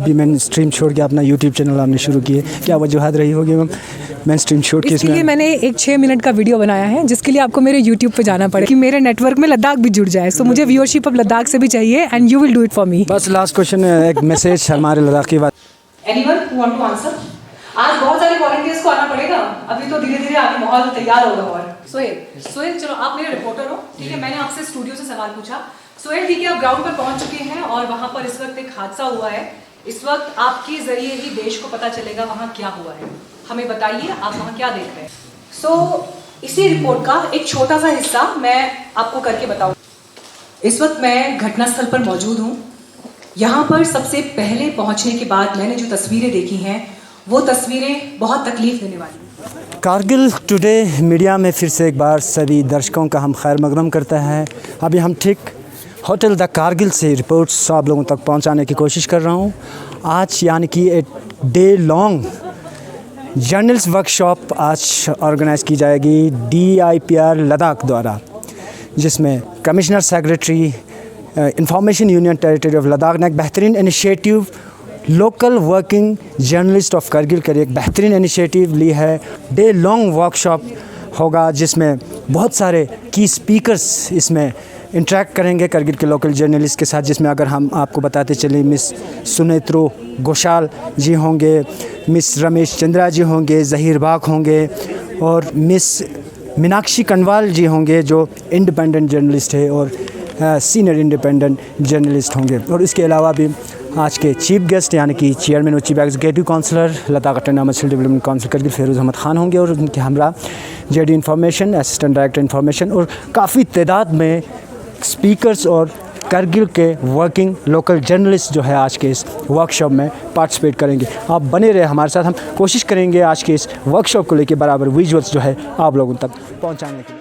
अभी मैंने स्ट्रीम छोड़ के अपना यूट्यूब चैनल आपने शुरू किए, क्या वजूहत रही होगी मैम? मैं स्ट्रीम छोड़ के इसके लिए मैंने एक 6 मिनट का वीडियो बनाया है, जिसके लिए आपको मेरे यूट्यूब पे जाना पड़ेगा कि मेरे नेटवर्क में लद्दाख भी जुड़ जाए। सो मुझे व्यूअरशिप अब लद्दाख से भी चाहिए and you will do it for me. बस लास्ट क्वेश्चन, एक मैसेज हमारे लद्दाख की बात। Anyone who want to answer? आज बहुत सारे वॉलंटियर्स को आना पड़ेगा, अभी तो धीरे धीरे आगे माहौल तैयार होगा। और सोहेल चलो आप मेरे रिपोर्टर हो, ठीक है। मैंने आपसे स्टूडियो से सवाल पूछा। सोहेल ठीक है, आप ग्राउंड पर पहुंच चुके हैं और वहां पर इस वक्त एक हादसा हुआ है। इस वक्त आपके जरिए ही देश को पता चलेगा वहां क्या हुआ है। हमें बताइए आप वहां क्या देख रहे हैं। इसी रिपोर्ट का एक छोटा सा हिस्सा मैं आपको करके बताऊं। इस वक्त मैं घटनास्थल पर मौजूद हूं। यहाँ पर सबसे पहले पहुंचने के बाद मैंने जो तस्वीरें देखी हैं वो तस्वीरें बहुत तकलीफ देने वाली हैं। कारगिल टुडे मीडिया में फिर से एक बार सभी दर्शकों का हम खैर मकदम करता है। अभी हम ठीक होटल द कारगिल से रिपोर्ट्स आप लोगों तक पहुंचाने की कोशिश कर रहा हूं। आज यानी कि एक डे लॉन्ग जर्नलिस्ट वर्कशॉप आज ऑर्गेनाइज़ की जाएगी DIPR लद्दाख द्वारा, जिसमें commissioner secretary information union territory of Ladakh ने एक बेहतरीन initiative local working journalist of Kargil के लिए एक बेहतरीन इनिशिएटिव ली है। डे लॉन्ग वर्कशॉप होगा जिसमें बहुत सारे की स्पीकर्स इसमें इंटरेक्ट करेंगे कारगिल के लोकल जर्नलिस्ट के साथ, जिसमें अगर हम आपको बताते चलें मिस सुनेत्रो घोषाल जी होंगे, मिस रमेश चंद्रा जी होंगे, ज़हीर बाग होंगे और मिस मीनाक्षी कनवाल जी होंगे जो इंडिपेंडेंट जर्नलिस्ट है और सीनियर इंडिपेंडेंट जर्नलिस्ट होंगे। और इसके अलावा भी आज के चीफ गेस्ट यानी कि चेयरमैन और chief executive councillor Ladakh autonomous development council Kargil Feroz Ahmad Khan होंगे और उनके हमरा JD information assistant director information और काफ़ी तादाद में स्पीकर्स और कारगिल के वर्किंग लोकल जर्नलिस्ट जो है आज के इस वर्कशॉप में पार्टिसिपेट करेंगे। आप बने रहे हमारे साथ, हम कोशिश करेंगे आज के इस वर्कशॉप को लेकर बराबर विजुअल्स जो है आप लोगों तक पहुंचाने के लिए।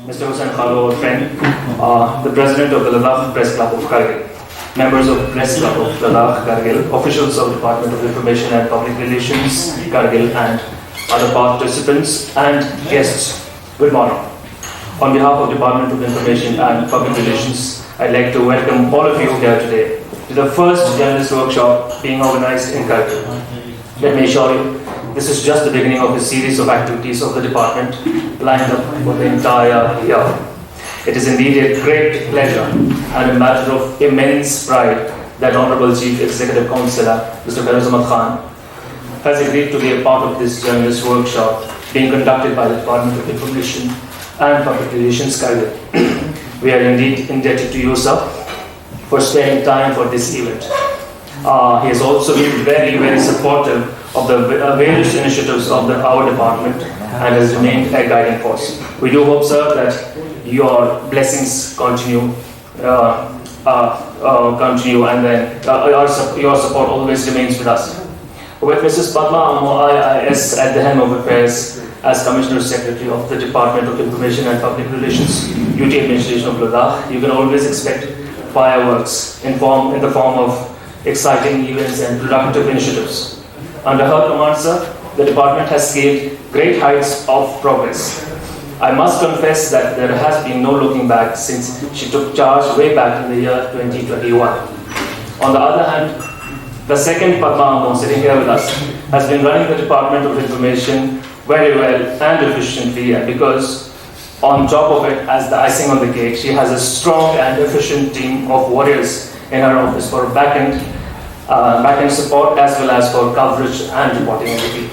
Mr. Hussain Khalo, our friend, the president of the Ladakh Press Club of Kargil, members of Press Club of Ladakh Kargil, officials of Department of Information and Public Relations Kargil, and other participants and guests. Good morning. On behalf of Department of Information and Public Relations, I'd like to welcome all of you here today to the first journalist workshop being organized in Kargil. Let me assure you, this is just the beginning of a series of activities of the department lined up for the entire year. It is indeed a great pleasure and a matter of immense pride that Honorable Chief Executive Councillor Mr. Feroz Ahmad Khan has agreed to be a part of this journalist workshop being conducted by the Department of Information and Public Relations Kargil. We are indeed indebted to you, sir, for sparing time for this event. He has also been very, very supportive of the various initiatives of our department and has remained a guiding force. We do hope, sir, that your blessings continue, and then your support always remains with us. With Mrs. Padma Ammo, IIS at the helm of affairs as Commissioner Secretary of the Department of Information and Public Relations, UT Administration of Ladakh, you can always expect fireworks in the form of exciting events and productive initiatives. Under her command, sir, the department has scaled great heights of progress. I must confess that there has been no looking back since she took charge way back in the year 2021. On the other hand, the second Padma Ammo sitting here with us has been running the Department of Information very well and efficiently, and because on top of it, as the icing on the cake, she has a strong and efficient team of warriors in her office for back-end support as well as for coverage and reporting duty.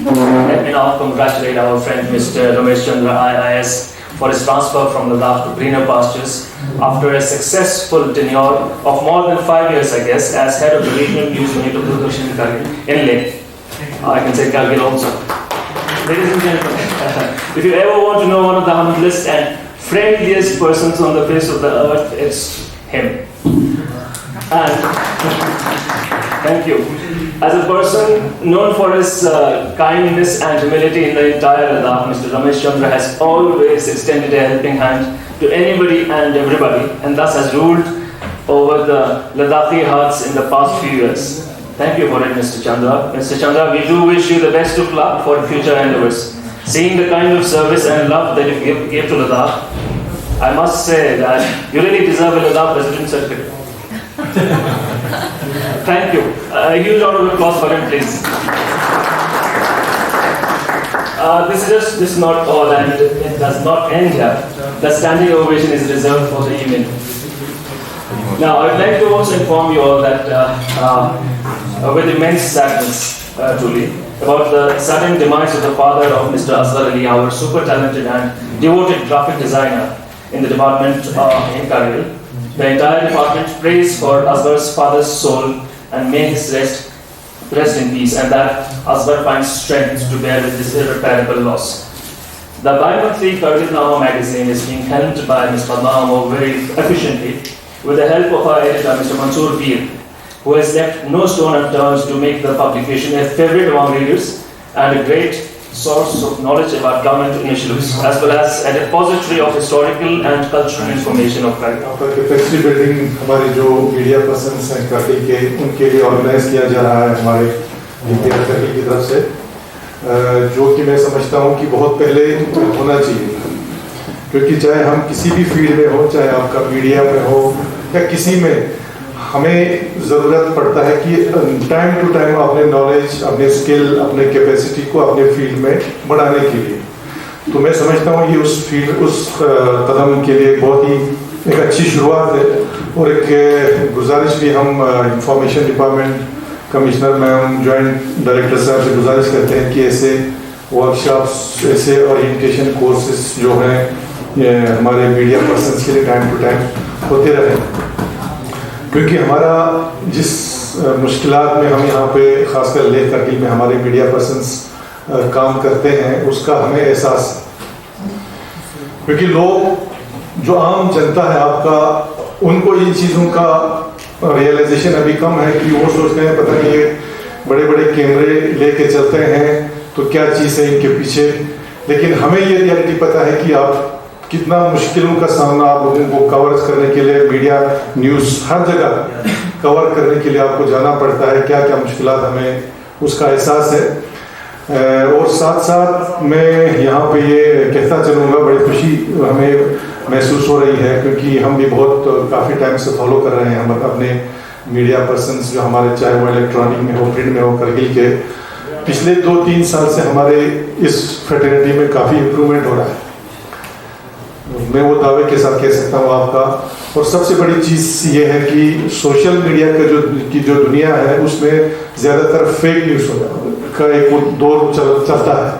Let me now congratulate our friend Mr. Ramesh Chandra IIS for his transfer from Ladakh to greener pastures after a successful tenure of more than 5 years, I guess, as head of the regional news unit of Doordarshan in Kargil in Leh. I can say Kargil also. Ladies and gentlemen, if you ever want to know one of the humblest and friendliest persons on the face of the earth, it's him. And thank you. As a person known for his kindness and humility in the entire Ladakh, Mr. Ramesh Chandra has always extended a helping hand to anybody and everybody, and thus has ruled over the Ladakhi hearts in the past few years. Thank you for it, Mr. Chandra. Mr. Chandra, we do wish you the best of luck for future endeavors. Seeing the kind of service and love that you give to Ladakh, I must say that you really deserve a Ladakh resident certificate. Thank you. A huge round of applause for him, please. This is not all, and it does not end here. The standing ovation is reserved for the evening. Now, I would like to also inform you all that with immense sadness, truly, about the sudden demise of the father of Mr. Asghar Ali, our super talented and devoted graphic designer in the department in Kargil. The entire department prays for Asghar's father's soul and may his rest in peace, and that Asghar finds strength to bear with this irreparable loss. The bi-monthly Kargilnama magazine is being helmed by Ms. Padma Amo very efficiently with the help of our editor, Mr. Mansoor Veer, who has left no stone unturned to make the publication a favorite among readers and a great source of knowledge about government initiatives, as well as a repository of historical and cultural information of Kargil. Capacity building हमारे जो media persons हैं करगिल के, उनके लिए organise किया जा रहा है हमारे इंडिया करगिल की तरफ से, जो कि मैं समझता हूँ कि बहुत पहले होना चाहिए, क्योंकि चाहे हम किसी भी फील्ड में हो, चाहे आपका मीडिया में हो या किसी में, हमें ज़रूरत पड़ता है कि टाइम टू टाइम अपने नॉलेज, अपने स्किल, अपने कैपेसिटी को अपने फील्ड में बढ़ाने के लिए। तो मैं समझता हूँ ये उस कदम के लिए बहुत ही एक अच्छी शुरुआत है, और एक गुजारिश भी हम information department commissioner ma'am, joint director साहब से गुजारिश करते हैं कि ऐसे वर्कशॉप्स, ऐसे ओरिएंटेशन कोर्सेज जो हैं ये हमारे मीडिया पर्सन्स के लिए टाइम टू टाइम होते रहें, क्योंकि हमारा जिस मुश्किलात में हम यहाँ पे खासकर लेह करगिल में हमारे मीडिया पर्सन्स काम करते हैं उसका हमें एहसास है, क्योंकि लोग जो आम जनता है आपका, उनको इन चीज़ों का रियलाइजेशन अभी कम है कि वो सोचते हैं पता नहीं ये बड़े बड़े कैमरे लेके चलते हैं तो क्या चीज़ है इनके पीछे, लेकिन हमें ये रियलिटी पता है कि आप कितना मुश्किलों का सामना आप लोगों को कवर करने के लिए, मीडिया न्यूज़ हर जगह कवर करने के लिए आपको जाना पड़ता है, क्या क्या मुश्किलात हमें उसका एहसास है। और साथ साथ मैं यहाँ पे ये कहता चलूँगा, बड़ी खुशी हमें महसूस हो रही है, क्योंकि हम भी बहुत काफ़ी टाइम से फॉलो कर रहे हैं हम अपने मीडिया पर्सन्स जो हमारे, चाहे वो इलेक्ट्रॉनिक में हो, प्रिंट में हो, करगिल के पिछले 2-3 साल से हमारे इस फ्रेटर्निटी में काफ़ी इम्प्रूवमेंट हो रहा है, मैं वो दावे के साथ कह सकता हूँ आपका। और सबसे बड़ी चीज़ ये है कि सोशल मीडिया का जो दुनिया है उसमें ज़्यादातर फेक न्यूज़ का एक दौर चलता है।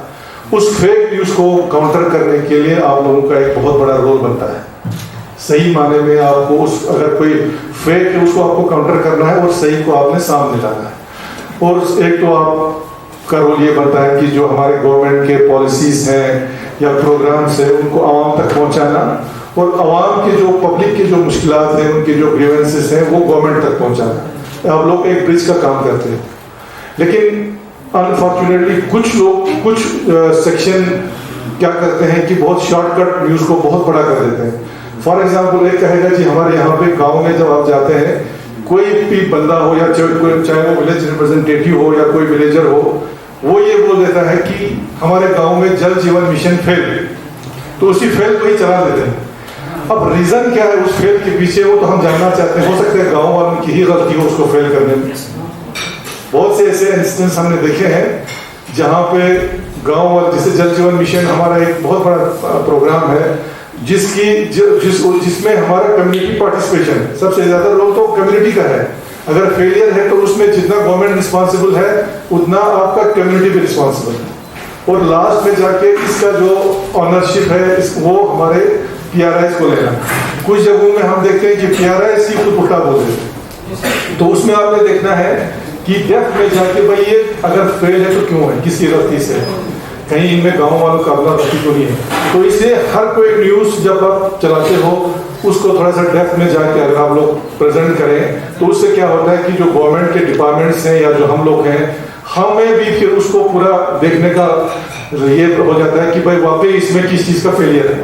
उस फेक न्यूज़ को काउंटर करने के लिए आप लोगों का एक बहुत बड़ा रोल बनता है। सही माने में आपको अगर कोई फेक है उसको आपको काउंटर करना है और सही को आपने सामने लाना है। और एक तो आपका रोल ये बनता है कि जो हमारे गवर्नमेंट के पॉलिसीज़ हैं या प्रोग्राम्स है उनको आवाम तक पहुंचाना, और आवाम के जो पब्लिक के जो मुश्किलात हैं, उनके जो ग्रीवेंसेस हैं वो गवर्नमेंट तक पहुंचाना। आप लोग एक ब्रिज का काम करते हैं, लेकिन अनफॉर्चुनेटली कुछ लोग, कुछ सेक्शन क्या करते हैं कि बहुत शॉर्टकट न्यूज़ को बहुत बड़ा कर देते हैं। फॉर एग्जाम्पल एक कहेगा जी हमारे यहाँ पे गाँव में जब आप जाते हैं, कोई भी बंदा हो या चाहे वो विलेज रिप्रेजेंटेटिव हो या कोई विलेजर हो, वो ये बोल देता है कि हमारे गांव में जल जीवन मिशन फेल, तो उसी फेल को ही चला देते हैं। अब रीजन क्या है उस फेल के पीछे, वो तो हम जानना चाहते हैं। हो सकता है गांव वालों की ही गलती हो उसको फेल करने में। बहुत से ऐसे इंस्टेंस हमने देखे हैं जहां पे गांव वाले, जैसे जल जीवन मिशन हमारा एक बहुत बड़ा प्रोग्राम है जिसमें हमारा कम्युनिटी पार्टिसिपेशन है। सबसे ज्यादा रोल तो कम्युनिटी का है। अगर फेलियर है तो उसमें जितना गवर्नमेंट रिस्पॉन्सिबल है उतना आपका कम्युनिटी भी रिस्पॉन्सिबल है। और लास्ट में जाके इसका जो ऑनरशिप है वो हमारे PRIs को लेना। कुछ जगहों में हम देखते हैं कि PRIs ही खुद उल्टा बोल देते हैं, तो उसमें आपने देखना है कि डेप्थ में जाके भाई ये अगर फेल है तो क्यों है, किसकी गलती से। कहीं इनमें गाँव वालों का अपना गति तो नहीं है। तो इसलिए हर कोई न्यूज़ जब आप चलाते हो उसको थोड़ा सा डेप्थ में जाके अगर आप लोग प्रेजेंट करें तो उससे क्या होता है कि जो गवर्नमेंट के डिपार्टमेंट्स हैं या जो हम लोग हैं, हमें भी फिर उसको पूरा देखने का ये हो जाता है कि भाई वाकई इसमें किस चीज़ का फेलियर है।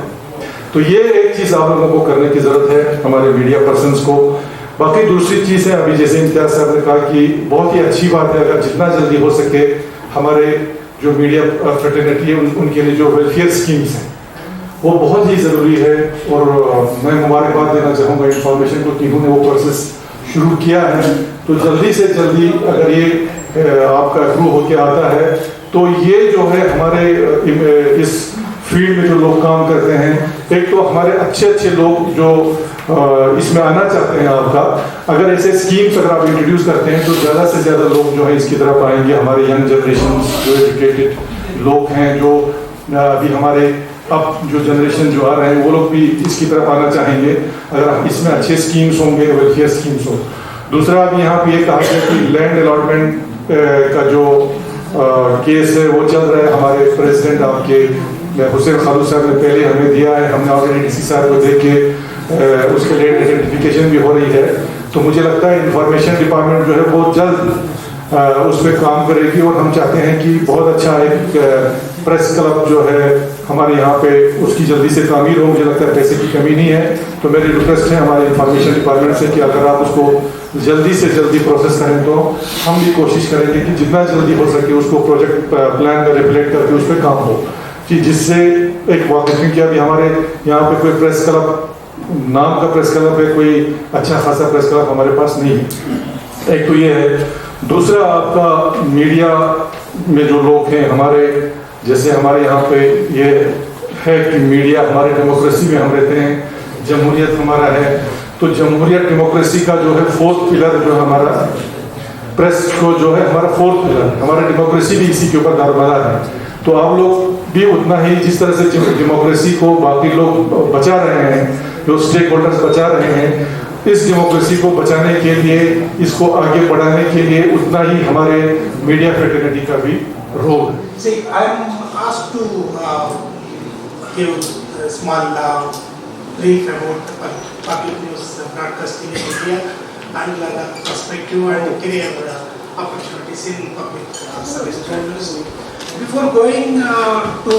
तो ये एक चीज़ आप लोगों को करने की ज़रूरत है, हमारे मीडिया पर्सनस को। बाकी दूसरी चीज़ है, अभी जैसे इम्तियाज साहब ने कहा कि बहुत ही अच्छी बात है, अगर जितना जल्दी हो सके हमारे जो मीडिया फ्रेटर्निटी है उनके लिए जो वेलफेयर स्कीम्स हैं वो बहुत ही ज़रूरी है। और मैं मुबारकबाद देना चाहूँगा इंफॉर्मेशन को कि इन्होंने वो प्रोसेस शुरू किया है। तो जल्दी से जल्दी अगर ये आपका अप्रूव होके आता है तो ये जो है हमारे इस फील्ड में जो लोग काम करते हैं, एक तो हमारे अच्छे अच्छे लोग जो इसमें आना चाहते हैं आपका, अगर ऐसे स्कीम्स अगर आप इंट्रोड्यूस करते हैं तो ज़्यादा से ज़्यादा लोग जो है इसकी तरफ आएंगे। हमारे यंग जनरेशन जो एजुकेटेड लोग हैं, जो अभी हमारे अब जो जनरेशन जो आ रहे हैं वो लोग भी इसकी तरफ आना चाहेंगे अगर इसमें अच्छे स्कीम्स होंगे, वेलफेयर स्कीम्स हो। दूसरा अभी यहाँ पे ये कहा गया कि लैंड अलॉटमेंट का जो केस है वो चल रहा है। हमारे प्रेसिडेंट आपके हुसैन खालू साहब ने पहले हमें दिया है, हमने ऑलरेडी डीसी साहब को देख के उसके लिए आइडेंटिफिकेशन भी हो रही है। तो मुझे लगता है इंफॉर्मेशन डिपार्टमेंट जो है वो जल्द उस पर काम करेगी और हम चाहते हैं कि बहुत अच्छा एक प्रेस क्लब जो है हमारे यहाँ पे उसकी जल्दी से तामीर हो। मुझे लगता है पैसे की कमी नहीं है, तो मेरी रिक्वेस्ट है हमारे इंफॉर्मेशन डिपार्टमेंट से कि अगर आप उसको जल्दी से जल्दी प्रोसेस करें तो हम भी कोशिश करेंगे कि जितना जल्दी हो सके उसको प्रोजेक्ट प्लान में रिफ्लेक्ट करके उस पर काम हो, कि जिससे एक वाकई क्या भी हमारे यहाँ पे कोई प्रेस क्लब नाम का प्रेस क्लब है, कोई अच्छा खासा प्रेस क्लब हमारे पास नहीं है। एक तो ये है। दूसरा आपका मीडिया में जो लोग हैं हमारे, जैसे हमारे यहाँ पे ये है कि मीडिया हमारे डेमोक्रेसी में हम रहते हैं, जमहूरियत हमारा है, तो जमहूरियत डेमोक्रेसी का जो है फोर्थ पिलर जो है हमारा प्रेस को जो है हमारा फोर्थ पिलर, हमारा डेमोक्रेसी भी इसी के ऊपर दारोमदार है। तो आप लोग भी उतना ही जिस तरह से डेमोक्रेसी को बाकी लोग बचा रहे हैं, जो स्टेक होल्डर्स बचा रहे हैं, इस डेमोक्रेसी को बचाने के लिए, इसको आगे बढ़ाने के लिए उतना ही हमारे मीडिया फ्रेटर्निटी का भी रोल है। See, I'm asked to give a small brief about public news broadcasting in India and the perspective and career opportunities in public service journalism. Before going to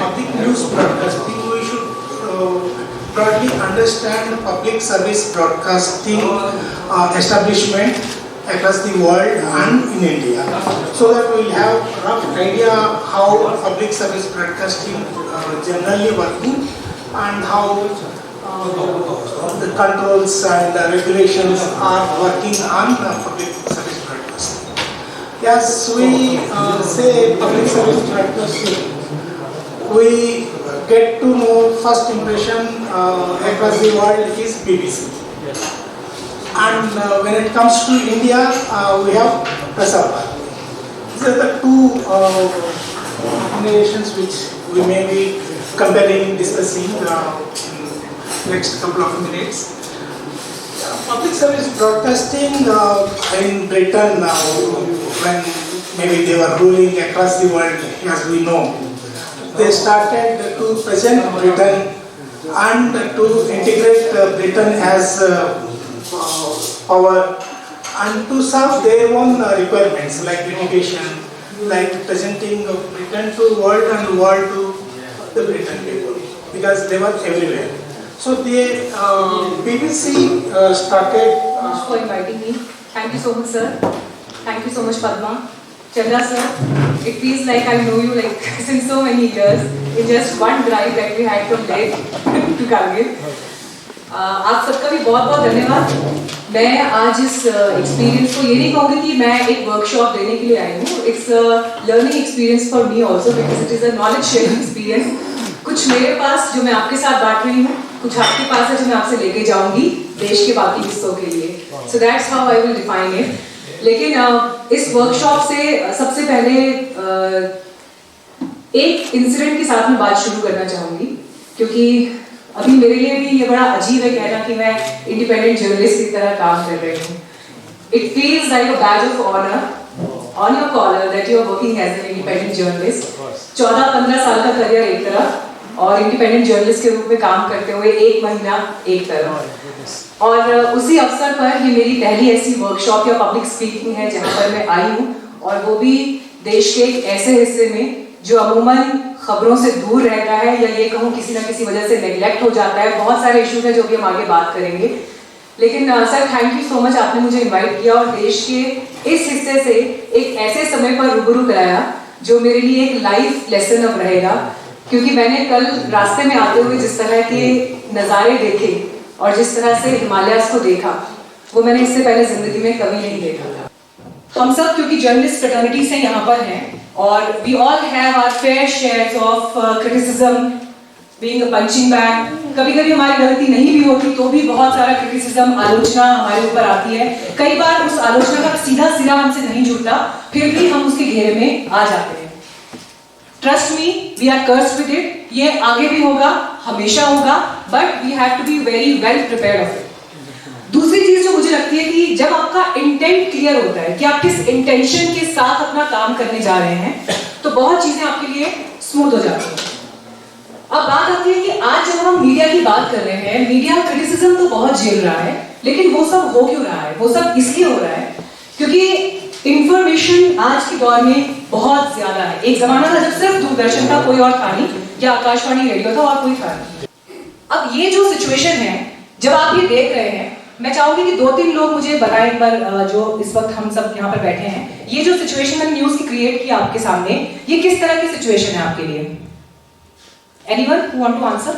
public news broadcasting, we should broadly understand public service broadcasting establishment across the world and in India, so that we will have a rough idea how public service broadcasting generally working and how the controls and regulations are working on public service broadcasting. As we say public service broadcasting, we get to know first impression across the world is BBC. And when it comes to India, we have Prasar Bharati. These are the two organizations which we may be comparing, discussing in next couple of minutes. Public service broadcasting in Britain, when maybe they were ruling across the world, as we know, they started to present Britain and to integrate Britain as power and to serve their own requirements like education, like presenting Britain to world and world to the Britain people, because they were everywhere. So the BBC started. Thank you for inviting me. Thank you so much, sir. Thank you so much, Padma. Chandra sir, it feels like I know you like since so many years. In just one drive that we had from Leh to Kargil. आप सबका भी बहुत बहुत धन्यवाद। मैं आज इस experience को ये नहीं कहूँगी कि मैं एक वर्कशॉप देने के लिए आई हूँ। It's learning experience for me also, because it is a knowledge sharing experience. कुछ मेरे पास जो मैं आपके साथ बांट रही हूँ, कुछ आपके पास है जो मैं आपसे लेके जाऊँगी देश के बाकी हिस्सों के लिए। So that's how I will define it. लेकिन इस वर्कशॉप से सबसे पहले एक इंसिडेंट के साथ में बात शुरू करना चाहूँगी, क्योंकि अभी मेरे लिए भी ये बड़ा अजीब है कहना कि मैं इंडिपेंडेंट जर्नलिस्ट की तरह काम कर रही हूँ। It feels like a badge of honour on your collar that you are working as an independent journalist. 14-15 साल का करियर एक तरफ और इंडिपेंडेंट जर्नलिस्ट के रूप में काम करते हुए 1 महीना एक तरफ। और उसी अवसर पर ये मेरी पहली ऐसी वर्कशॉप या पब्लिक स्पीकिंग है जहाँ पर मैं आई हूँ, और वो भी देश के एक ऐसे हिस्से में जो अमूमन खबरों से दूर रहता है, या ये कहूँ किसी ना किसी वजह से नेग्लेक्ट हो जाता है। बहुत सारे इश्यूज हैं जो भी हम आगे बात करेंगे, लेकिन sir thank you so much, आपने मुझे इनवाइट किया और देश के इस हिस्से से एक ऐसे समय पर रूबरू कराया जो मेरे लिए एक लाइफ लेसन अब रहेगा। क्योंकि मैंने कल रास्ते में आते हुए जिस तरह के नज़ारे देखे और जिस तरह से हिमालयास को देखा, वो मैंने इससे पहले जिंदगी में कभी नहीं देखा था। हम सब क्योंकि जर्नलिस्ट फ्रेटर्निटी से यहाँ पर हैं और we all have our fair shares of criticism, being a punching bag. कभी कभी हमारी गलती नहीं भी होती तो भी बहुत सारा क्रिटिसिज्म, आलोचना हमारे ऊपर आती है। कई बार उस आलोचना का सीधा सिरा हमसे नहीं जुड़ता, फिर भी हम उसके घेरे में आ जाते हैं। Trust me, we are cursed with it. ये आगे भी होगा, हमेशा होगा, but we have to be very well prepared of it. दूसरी चीज जो मुझे लगती है कि जब आपका इंटेंट क्लियर होता है कि आप किस इंटेंशन के साथ अपना काम करने जा रहे हैं, तो बहुत चीजें आपके लिए स्मूथ हो जाती हैं। अब बात आती है कि आज जब हम मीडिया की बात कर रहे हैं, मीडिया क्रिटिसिज्म तो बहुत झेल रहा है, लेकिन वो सब हो क्यों रहा है? वो सब इसलिए हो रहा है क्योंकि इंफॉर्मेशन आज के दौर में बहुत ज्यादा है। एक जमाना था जब सिर्फ दूरदर्शन था, कोई और था नहीं, या आकाशवाणी रेडियो था और कोई था नहीं। अब ये जो सिचुएशन है, जब आप ये देख रहे हैं, मैं चाहूंगी कि 2-3 लोग मुझे बताएं एक बार, जो इस वक्त हम सब यहाँ पर बैठे हैं, ये जो सिचुएशन मैंने न्यूज की क्रिएट की आपके सामने, ये किस तरह की सिचुएशन है आपके लिए? Anyone who want to answer?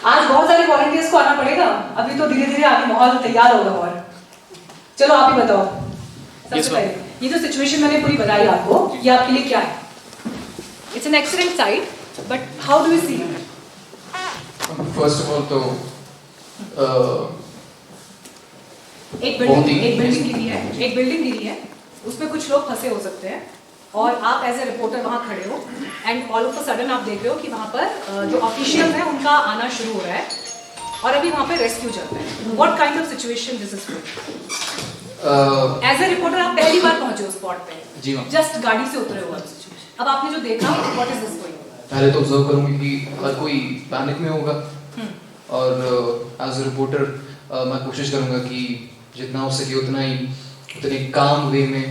आज बहुत सारे वॉलंटियर्स को आना पड़ेगा, अभी तो धीरे धीरे आगे माहौल तैयार होगा। और चलो आप ही बताओ सबसे पहले, ये जो सिचुएशन मैंने पूरी बताई आपको, ये आपके लिए क्या है? It's an accident site, but how do you see it? First of all तो एक बिल्डिंग गिरी है, उसमें कुछ लोग फंसे हो सकते हैं, और आप एज ए रिपोर्टर वहाँ खड़े हो, and all of a sudden आप देख रहे हो कि वहाँ पर जो ऑफिशियल है उनका आना शुरू हो रहा है, और अभी वहाँ पे रेस्क्यू चल रहा है। What kind of situation this is? As a reporter आप पहली बार पहुंचे उस स्पॉट पे, जी मैम, जस्ट गाड़ी से उतरे हुआ। अब आपने जो देखा, व्हाट इज दिस गोइंग? पहले तो ऑब्जर्व करूंगी कि हर कोई पैनिक में होगा, और एज ए रिपोर्टर मैं कोशिश करूंगा कि जितना हो सके उतने काम वे में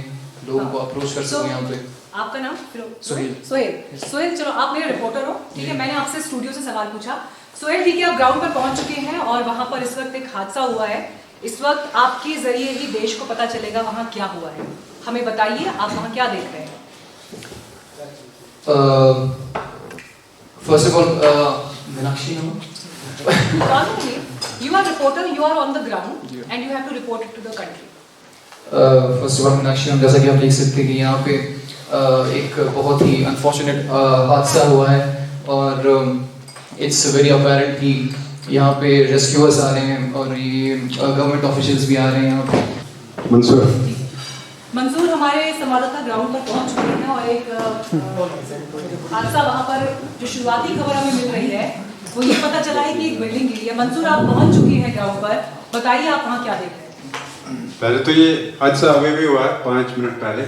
लोगों को अप्रोच कर सकूं। यहाँ पे आपका नाम? सोहेल। चलो आप मेरे रिपोर्टर हो, ठीक है? मैंने आपसे स्टूडियो से सवाल पूछा। सोहेल, ठीक है, आप ग्राउंड पर पहुंच चुके हैं और वहां पर इस वक्त एक हादसा हुआ है। इस वक्त आपके जरिए ही देश को पता चलेगा वहां क्या हुआ है। हमें बताइए, आप वहां क्या देख रहे हैं? First of all Meenakshi You are reporter, you are on the ground, and you have to report it to the country. First of all Meenakshi, जैसा कि आप देख सकते हैं कि यहाँ पे एक बहुत ही अनफॉर्चुनेट हादसा हुआ है, और इट्स वेरी अपेरेंट कि यहाँ पे रेस्क्यूअर्स आ रहे हैं और ये गवर्नमेंट ऑफिशियल्स भी आ रहे हैं यहाँ पे। मंसूर, हमारे संवाददाता ग्राउंड पर पहुंच चुके हैं, और एक हादसा वहाँ पर जो शुरुआती खबर हमें मिल रही है वो ये पता चला है कि एक बिल्डिंग गिरी है। मंसूर, आप पहुंच चुके हैं ग्राउंड पर, बताइए आप वहाँ क्या देख रहे हैं? पहले तो ये हादसा अभी भी हुआ है 5 मिनट पहले।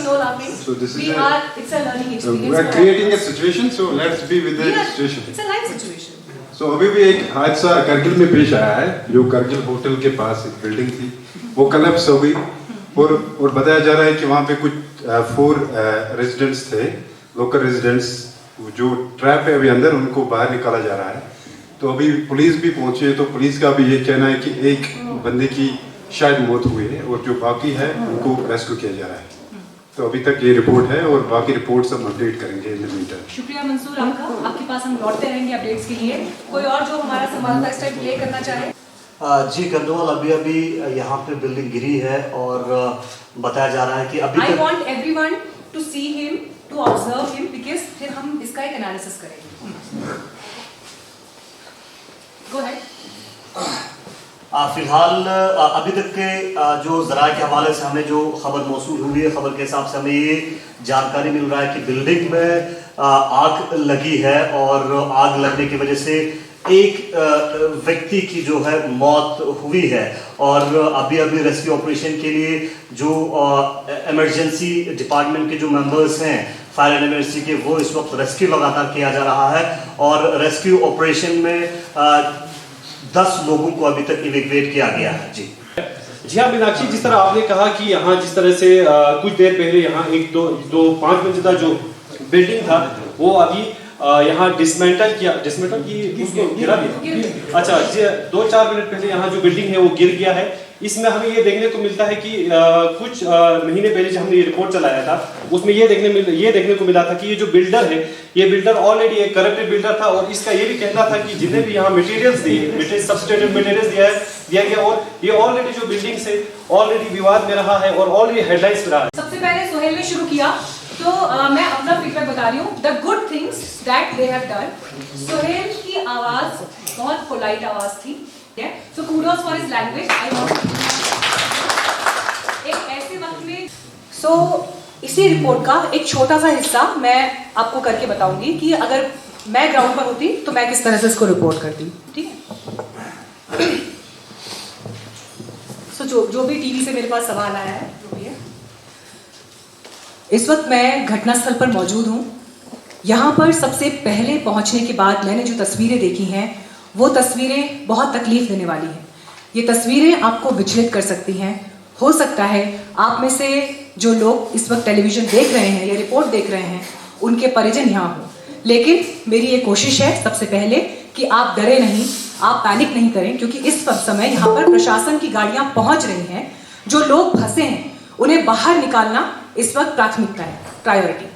No laughing. So this is it's a learning experience. We are creating a situation, so let's be with the situation. It's a live situation. So अभी भी एक हादसा करगिल में पेश आया है, जो करगिल होटल के पास एक बिल्डिंग थी, वो कोलैप्स हो गई, और बताया जा रहा है कि वहाँ पे कुछ 4 रेजिडेंट्स थे, लोकल रेजिडेंट्स, जो ट्रैप है अभी अंदर, उनको बाहर निकाला जा रहा है। तो अभी पुलिस भी पहुंची है, तो पुलिस का भी ये कहना है कि एक बंदे की शायद मौत हुई है, और जो बाकी है उनको रेस्क्यू किया जा रहा है। तो अभी तक ये रिपोर्ट है, और बाकी रिपोर्ट सब अपडेट करेंगे इन द मीटर। शुक्रिया मंसूर आपका, आपके पास हम लौटते रहेंगे अपडेट्स के लिए। कोई और जो हमारा संवाददाता इस टाइम प्ले करना चाहे? जी गंदोल, अभी यहाँ पे बिल्डिंग गिरी है, और बताया जा रहा है कि अभी I want everyone to see him, to observe him, because फिर हम इसका एक एनालिसिस करेंगे। Go ahead. फिलहाल अभी तक के जो ज़राए के हवाले से हमें जो खबर मौसूल हुई है, खबर के हिसाब से हमें ये जानकारी मिल रहा है कि बिल्डिंग में आग लगी है, और आग लगने की वजह से एक व्यक्ति की जो है मौत हुई है और अभी रेस्क्यू ऑपरेशन के लिए जो इमरजेंसी डिपार्टमेंट के जो मेंबर्स हैं फायर एंड इमरजेंसी के, वो इस वक्त रेस्क्यू लगातार किया जा रहा है और रेस्क्यू ऑपरेशन में 10 लोगों को अभी तक इवैक्यूएट किया गया है। जी हाँ मीनाक्षी, जिस तरह आपने कहा कि यहाँ जिस तरह से कुछ देर पहले यहाँ एक दो 5 मंजिला जो बिल्डिंग था वो अभी यहाँ डिसमेंटल की उसको गिरा दिया। अच्छा, 2-4 मिनट पहले यहाँ जो बिल्डिंग है वो गिर गया है। इसमें हमें ये देखने को मिलता है कि कुछ महीने पहले जब हमने ये रिपोर्ट चलाया था उसमें ये देखने को मिला था कि ये जो बिल्डर है, ये बिल्डर ऑलरेडी एक करप्टेड बिल्डर था और इसका ये भी कहना था कि जितने भी यहाँ मटेरियल्स दिए, सब्सटेंटिव मटेरियल्स दिया गया और ये ऑलरेडी जो बिल्डिंग से ऑलरेडी विवाद में रहा है और ऑलरेडी हेडलाइंस पे रहा है। सबसे पहले सोहेल ने शुरू किया तो मैं अपना फीडबैक बता रही हूँ, the good things that they have done. Sohail की आवाज बहुत पोलाइट आवाज थी, so kudos for his language. I want एक ऐसे वक्त में इसी रिपोर्ट का एक छोटा सा हिस्सा मैं आपको करके बताऊंगी कि अगर मैं ग्राउंड पर होती तो मैं किस तरह से इसको रिपोर्ट करती। ठीक है, सो जो भी टीवी से मेरे पास सवाल आया है, जो भी है, इस वक्त मैं घटनास्थल पर मौजूद हूँ। यहाँ पर सबसे पहले पहुँचने के बाद मैंने जो तस्वीरें देखी हैं वो तस्वीरें बहुत तकलीफ देने वाली हैं। ये तस्वीरें आपको विचलित कर सकती हैं। हो सकता है आप में से जो लोग इस वक्त टेलीविज़न देख रहे हैं या रिपोर्ट देख रहे हैं उनके परिजन यहाँ हों, लेकिन मेरी ये कोशिश है सबसे पहले कि आप डरे नहीं, आप पैनिक नहीं करें, क्योंकि इस समय यहाँ पर प्रशासन की गाड़ियाँ पहुँच रही हैं। जो लोग फंसे हैं उन्हें बाहर निकालना इस वक्त प्राथमिकता है, प्रायोरिटी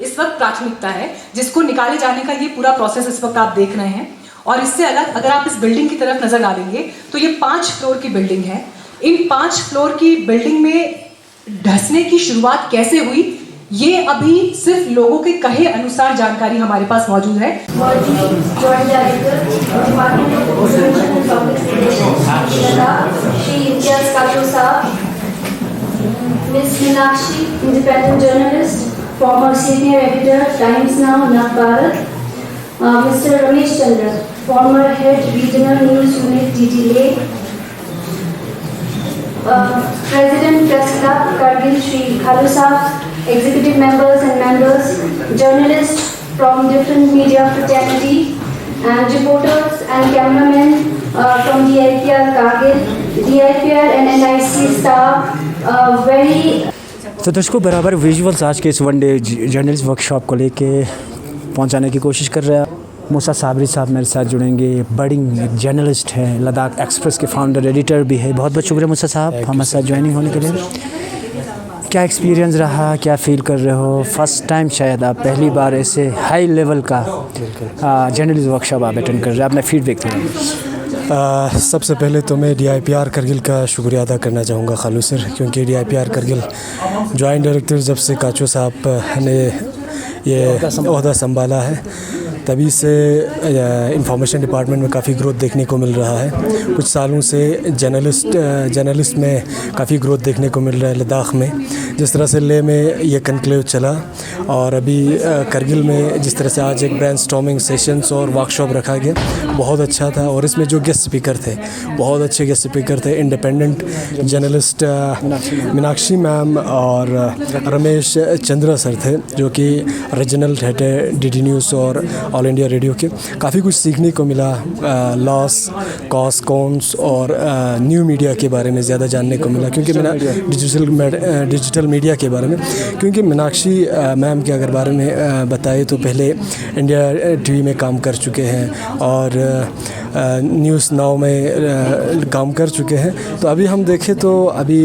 इस वक्त प्राथमिकता है, जिसको निकाले जाने का ये पूरा प्रोसेस इस वक्त आप देख रहे हैं। और इससे अलग अगर आप इस बिल्डिंग की तरफ नजर डालेंगे तो ये 5 फ्लोर की बिल्डिंग है। इन 5 फ्लोर की बिल्डिंग में धंसने की शुरुआत कैसे हुई, ये अभी सिर्फ लोगों के कहे अनुसार जानकारी हमारे पास मौजूद है। Ms. Meenakshi, independent journalist, former senior editor, Times Now, Navbharat. Mr. Ramesh Chandra, former head regional news unit, DD Lake. President Press Club, Kargil, Shri Khalu Saab, executive members and members, journalists from different media fraternity, and reporters and cameramen from DIPR Kargil, DIPR and NIC staff. तो दर्शकों बराबर visuals आज के इस one day journalist workshop को लेके पहुंचाने की कोशिश कर रहे हैं। मूसा साबरी साहब मेरे साथ जुड़ेंगे, बडिंग एक जर्नलिस्ट है, लद्दाख एक्सप्रेस के फाउंडर एडिटर भी है। बहुत बहुत शुक्रिया मूसा साहब हमारे साथ ज्वाइनिंग होने के लिए। क्या एक्सपीरियंस रहा, क्या फ़ील कर रहे हो? फर्स्ट टाइम शायद आप पहली बार ऐसे हाई लेवल का जर्नलिस्ट वर्कशॉप आप अटेंड कर रहे हैं, अपना फीडबैक दें। सबसे पहले तो मैं DIPR करगिल का शुक्रिया अदा करना चाहूँगा खालू सर, क्योंकि DIPR करगिल जॉइंट डायरेक्टर जब से काचो साहब ने ये ओहदा संभाला है तभी से इंफॉर्मेशन डिपार्टमेंट में काफ़ी ग्रोथ देखने को मिल रहा है। कुछ सालों से जर्नलिस्ट में काफ़ी ग्रोथ देखने को मिल रहा है लद्दाख में। जिस तरह से ले में ये कनक्लेव चला और अभी करगिल में जिस तरह से आज एक ब्रेनस्टॉर्मिंग सेशंस और वर्कशॉप रखा गया, बहुत अच्छा था। और इसमें जो गेस्ट स्पीकर थे बहुत अच्छे गेस्ट स्पीकर थे, इंडिपेंडेंट जर्नलिस्ट मीनाक्षी मैम और रमेश चंद्रा सर थे, जो कि रीजनल हेड है DD न्यूज़ और ऑल इंडिया रेडियो के। काफ़ी कुछ सीखने को मिला, लॉस कॉस कॉन्स और न्यू मीडिया के बारे में ज़्यादा जानने को मिला, क्योंकि मैंने डिजिटल मीडिया के बारे में, क्योंकि मीनाक्षी मैम के अगर बारे में बताए तो पहले इंडिया TV में काम कर चुके हैं और न्यूज़ नाउ में काम कर चुके हैं। तो अभी हम देखें तो अभी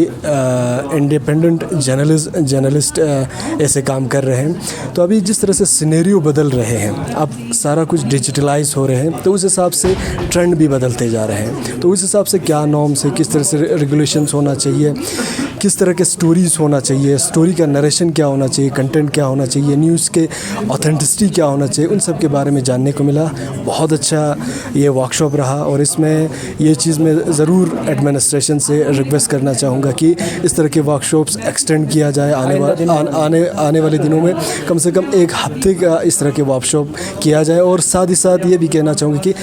इंडिपेंडेंट जर्नलिस्ट ऐसे काम कर रहे हैं। तो अभी जिस तरह से सिनेरियो बदल रहे हैं, अब सारा कुछ डिजिटलाइज हो रहे हैं, तो उस हिसाब से ट्रेंड भी बदलते जा रहे हैं। तो उस हिसाब से क्या नॉर्म्स है, किस तरह से रेगुलेशंस होना चाहिए, किस तरह के स्टोरीज़ होना चाहिए, स्टोरी का नरेशन क्या होना चाहिए, कंटेंट क्या होना चाहिए, न्यूज़ के ऑथेंटिसिटी क्या होना चाहिए, उन सब के बारे में जानने को मिला। बहुत अच्छा ये वर्कशॉप रहा और इसमें ये चीज़ मैं ज़रूर एडमिनिस्ट्रेशन से रिक्वेस्ट करना चाहूँगा कि इस तरह के वर्कशॉप्स एक्सटेंड किया जाए। आने वाले दिनों में कम से कम एक हफ्ते का इस तरह के वर्कशॉप किया जाए। और साथ ही साथ ये भी कहना चाहूँगा कि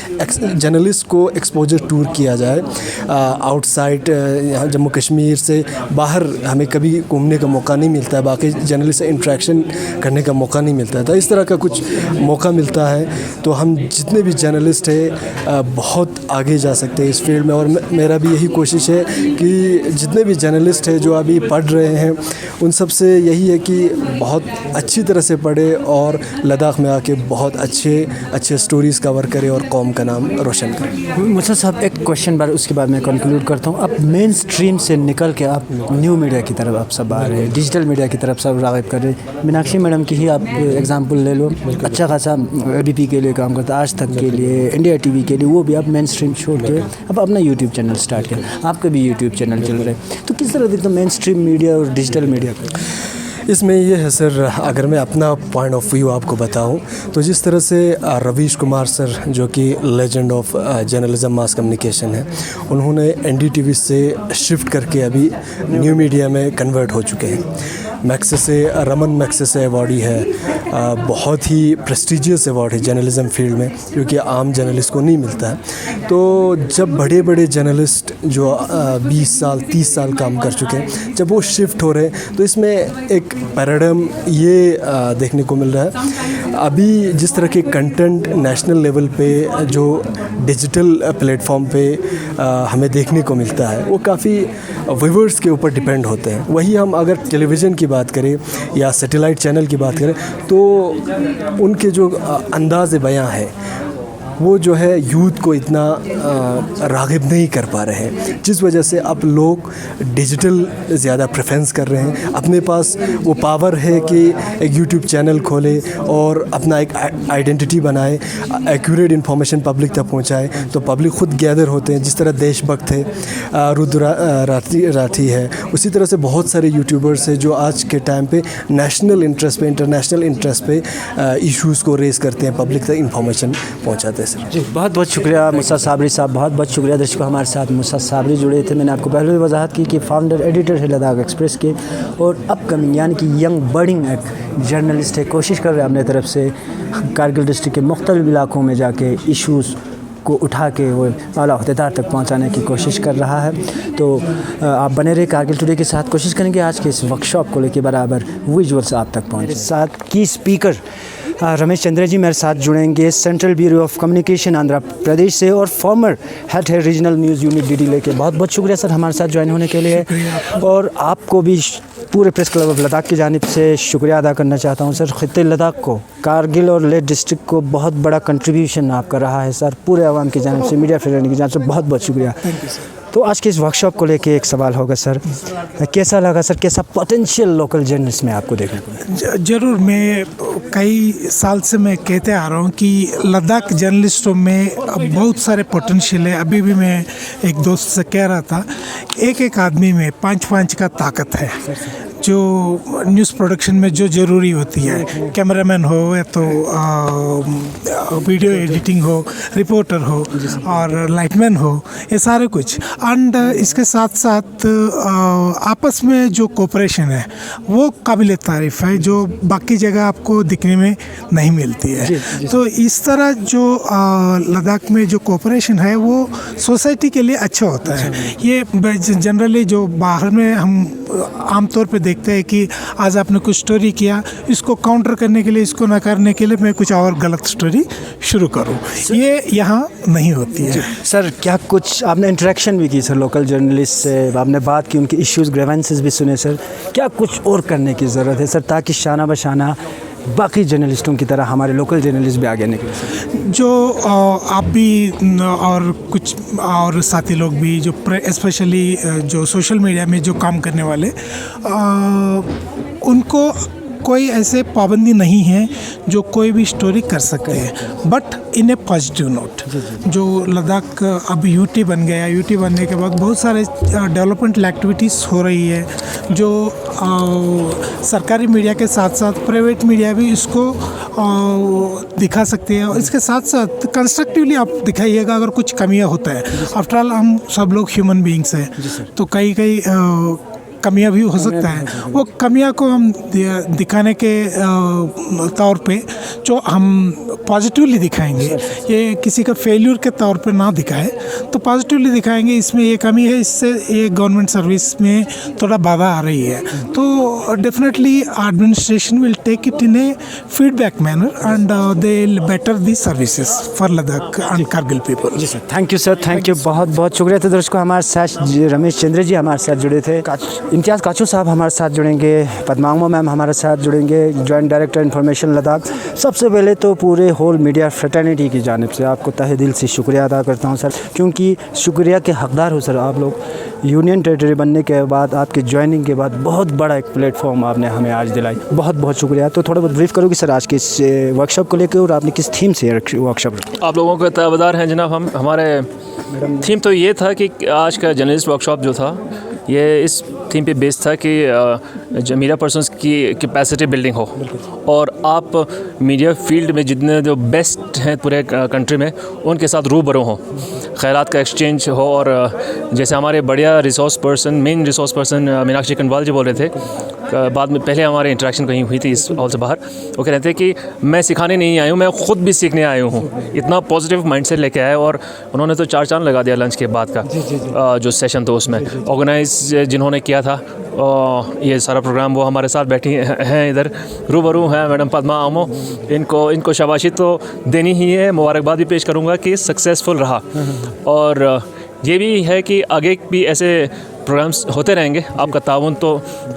जर्नलिस्ट को एक्सपोजर टूर किया जाए आउटसाइड यहाँ जम्मू कश्मीर से बाहर। हमें कभी घूमने का मौका नहीं मिलता है, बाकी जर्नलिस्ट से इंटरेक्शन करने का मौका नहीं मिलता है। तो इस तरह का कुछ मौका मिलता है तो हम जितने भी जर्नलिस्ट हैं बहुत आगे जा सकते हैं इस फील्ड में। और मेरा भी यही कोशिश है कि जितने भी जर्नलिस्ट हैं जो अभी पढ़ रहे हैं उन सब से यही है कि बहुत अच्छी तरह से पढ़े और लद्दाख में आके बहुत अच्छे स्टोरीज़ कवर करें और कौम का नाम रोशन करें। मुझे साहब एक क्वेश्चन बार उसके बाद मैं कंक्लूड करता हूँ। आप मेन स्ट्रीम से निकल के आप न्यू मीडिया की तरफ आप सब आ रहे हैं, डिजिटल मीडिया की तरफ सब राग़िब कर रहे हैं। मीनाक्षी मैडम की ही आप एग्जांपल ले लो, अच्छा खासा ABP के लिए काम करता है, आज तक के लिए, इंडिया TV के लिए, वो भी आप मेन स्ट्रीम छोड़ के अब अपना YouTube चैनल स्टार्ट किया। आपका भी YouTube चैनल चल रहा है, तो किस तरह देखते हो मेन स्ट्रीम मीडिया और डिजिटल मीडिया को? इसमें ये है सर, अगर मैं अपना पॉइंट ऑफ व्यू आपको बताऊं तो जिस तरह से रवीश कुमार सर जो कि legend of journalism mass communication है, उन्होंने NDTV से शिफ्ट करके अभी न्यू मीडिया में कन्वर्ट हो चुके हैं। मैक्सेसे रमन मैक्सेसे अवार्ड ही है, बहुत ही प्रेस्टिजियस अवार्ड है जर्नलिज्म फील्ड में, क्योंकि आम जर्नलिस्ट को नहीं मिलता है। तो जब बड़े बड़े जर्नलिस्ट जो 20 साल 30 साल काम कर चुके हैं, जब वो शिफ्ट हो रहे हैं तो इसमें एक पैराडाइम ये देखने को मिल रहा है। अभी जिस तरह के कंटेंट नेशनल लेवल पे जो डिजिटल प्लेटफॉर्म पे हमें देखने को मिलता है वो काफ़ी व्यूअर्स के ऊपर डिपेंड होते हैं। वही हम अगर टेलीविज़न की बात करें या सैटेलाइट चैनल की बात करें तो उनके जो अंदाज़ बयां है वो जो है यूथ को इतना राग़िब नहीं कर पा रहे हैं, जिस वजह से अब लोग डिजिटल ज़्यादा प्रेफरेंस कर रहे हैं। अपने पास वो पावर है कि एक यूट्यूब चैनल खोले और अपना एक आइडेंटिटी बनाए, एक्यूरेट इन्फॉर्मेशन पब्लिक तक पहुंचाए, तो पब्लिक ख़ुद गैदर होते हैं। जिस तरह देशभक्त है, रुद्र राठी है, उसी तरह से बहुत सारे यूट्यूबर्स हैं जो आज के टाइम पे नेशनल इंटरेस्ट पे, इंटरनेशनल इंटरेस्ट पे इश्यूज़ को रेज़ करते हैं, पब्लिक तक इन्फॉर्मेशन पहुँचाते हैं। जी बहुत बहुत शुक्रिया मूसा साबरी साहब, बहुत बहुत शुक्रिया। दर्शकों, हमारे साथ मूसा साबरी जुड़े थे। मैंने आपको पहले भी वजाहत की कि फाउंडर एडिटर है लद्दाख एक्सप्रेस के और अपकमिंग यानी कि यंग बर्डिंग एक जर्नलिस्ट है। कोशिश कर रहे हैं अपने तरफ से कारगिल डिस्ट्रिक्ट के मुख्तलिफ इलाकों में जाके इशूज़ को उठा के वो आला अहदेदार तक पहुंचाने की कोशिश कर रहा है। तो आप बने रहे कारगिल टुडे के साथ। कोशिश करेंगे आज के इस वर्कशॉप को लेकर बराबर विजुअल्स आप तक पहुँचे। साथ की स्पीकर रमेश चंद्र जी मेरे साथ जुड़ेंगे, Central Bureau of Communication Andhra Pradesh से और फॉर्मर हेड है रीजनल न्यूज़ यूनिट DD लेके। बहुत बहुत शुक्रिया सर हमारे साथ ज्वाइन होने के लिए। और आपको भी पूरे प्रेस क्लब ऑफ लद्दाख की जानिब से शुक्रिया अदा करना चाहता हूं सर। खित्ते लद्दाख को, कारगिल और लेह डिस्ट्रिक्ट को बहुत बड़ा कंट्रीब्यूशन आपका रहा है सर, पूरे आवाम की जानिब से, मीडिया फ्रेंड की जानिब से बहुत बहुत शुक्रिया। तो आज के इस वर्कशॉप को लेके एक सवाल होगा सर, कैसा लगा सर, कैसा पोटेंशियल लोकल जर्नलिस्ट में आपको देखने को? ज़रूर, मैं कई साल से मैं कहते आ रहा हूँ कि लद्दाख जर्नलिस्टों में बहुत सारे पोटेंशियल है। अभी भी मैं एक दोस्त से कह रहा था, एक आदमी में 5 का ताकत है। जो न्यूज़ प्रोडक्शन में जो ज़रूरी होती है, कैमरामैन हो या तो वीडियो एडिटिंग हो, रिपोर्टर हो और लाइटमैन हो, ये सारे कुछ। एंड इसके साथ साथ आपस में जो कोऑपरेशन है वो काबिल तारीफ़ है, जो बाकी जगह आपको दिखने में नहीं मिलती है। तो इस तरह जो लद्दाख में जो कोऑपरेशन है वो सोसाइटी के लिए अच्छा होता है। ये जनरली जो बाहर में हम आमतौर पे देखते हैं कि आज आपने कुछ स्टोरी किया, इसको काउंटर करने के लिए, इसको नकारने के लिए मैं कुछ और गलत स्टोरी शुरू करूं, ये यहाँ नहीं होती है। सर क्या कुछ आपने इंटरेक्शन भी की सर लोकल जर्नलिस्ट से, आपने बात की, उनके इश्यूज़ ग्रीवेंसेस भी सुने सर, क्या कुछ और करने की ज़रूरत है सर ताकि शाना बशाना बाकी जर्नलिस्टों की तरह हमारे लोकल जर्नलिस्ट भी आगे निकले? जो आप भी और कुछ और साथी लोग भी जो स्पेशली जो सोशल मीडिया में जो काम करने वाले, उनको कोई ऐसे पाबंदी नहीं है जो कोई भी स्टोरी कर सकते हैं, but in A positive note. जो लद्दाख अब यूटी बन गया, यूटी बनने के बाद बहुत सारे डेवलपमेंटल एक्टिविटीज़ हो रही है, जो सरकारी मीडिया के साथ साथ प्राइवेट मीडिया भी इसको दिखा सकती है। और इसके साथ साथ कंस्ट्रक्टिवली आप दिखाइएगा अगर कुछ कमियां होता है। आफ्टर ऑल हम सब लोग ह्यूमन बीइंग्स हैं, तो कई कमियां भी हो सकता है। वो कमियां को हम दिखाने के तौर पे जो हम पॉजिटिवली दिखाएंगे, ये किसी का फेल्यूर के तौर पे ना दिखाए, तो पॉजिटिवली दिखाएंगे इसमें ये कमी है, इससे ये गवर्नमेंट सर्विस में थोड़ा बाधा आ रही है। तो definitely administration will take it in a feedback manner and they will better the services for Ladakh and Kargil people. जी sir, thank you sir, thank you, बहुत बहुत शुक्रिया। तो दर्शकों, हमारे साथ रमेश चंद्र जी हमारे साथ जुड़े थे, इम्तियाज़ काचू साहब हमारे साथ जुड़ेंगे, पद्मांगो मैम हमारे साथ जुड़ेंगे, जॉइंट डायरेक्टर इन्फॉर्मेशन लद्दाख। सबसे पहले तो पूरे होल मीडिया फ्रेटर्निटी की जानिब से आपको तहे दिल से शुक्रिया अदा करता हूं सर, क्योंकि शुक्रिया के हकदार हो सर आप लोग। यूनियन टेरिटरी बनने के बाद, आपकी ज्वाइनिंग के बाद बहुत बड़ा एक प्लेटफॉर्म आपने हमें आज दिलाई, बहुत बहुत शुक्रिया। तो थोड़ा बहुत ब्रीफ करोगे सर आज के इस वर्कशॉप को लेकर, और आपने किस थीम से वर्कशॉप रखी? आप लोगों के ताबेदार हैं जनाब। हमारे थीम तो ये था कि आज का जर्नलिस्ट वर्कशॉप जो था ये इस थीम पे बेस्ड था कि मीडिया पर्सन्स की कैपेसिटी बिल्डिंग हो, और आप मीडिया फील्ड में जितने जो बेस्ट हैं पूरे कंट्री में उनके साथ रूबरू हों, ख़यालात का एक्सचेंज हो। और जैसे हमारे बढ़िया resource person, main resource person Meenakshi Kanwal ji बोल रहे थे, बाद में पहले हमारे इंटरेक्शन कहीं हुई थी इस हॉल से बाहर, वो कह रहे थे कि मैं सिखाने नहीं आया हूँ, मैं ख़ुद भी सीखने आया हूँ। इतना पॉजिटिव माइंडसेट लेके आए, और उन्होंने तो चार चांद लगा दिया लंच के बाद का जो सेशन था उसमें। ऑर्गेनाइज जिन्होंने किया था ये सारा प्रोग्राम, वो हमारे साथ बैठी हैं इधर रूबरू हैं, मैडम पद्मा आमो। इनको शाबाशी तो देनी ही है, मुबारकबाद भी पेश करूँगा कि सक्सेसफुल रहा। और ये भी है कि आगे भी ऐसे प्रोग्राम्स होते रहेंगे। आपका ताउन तो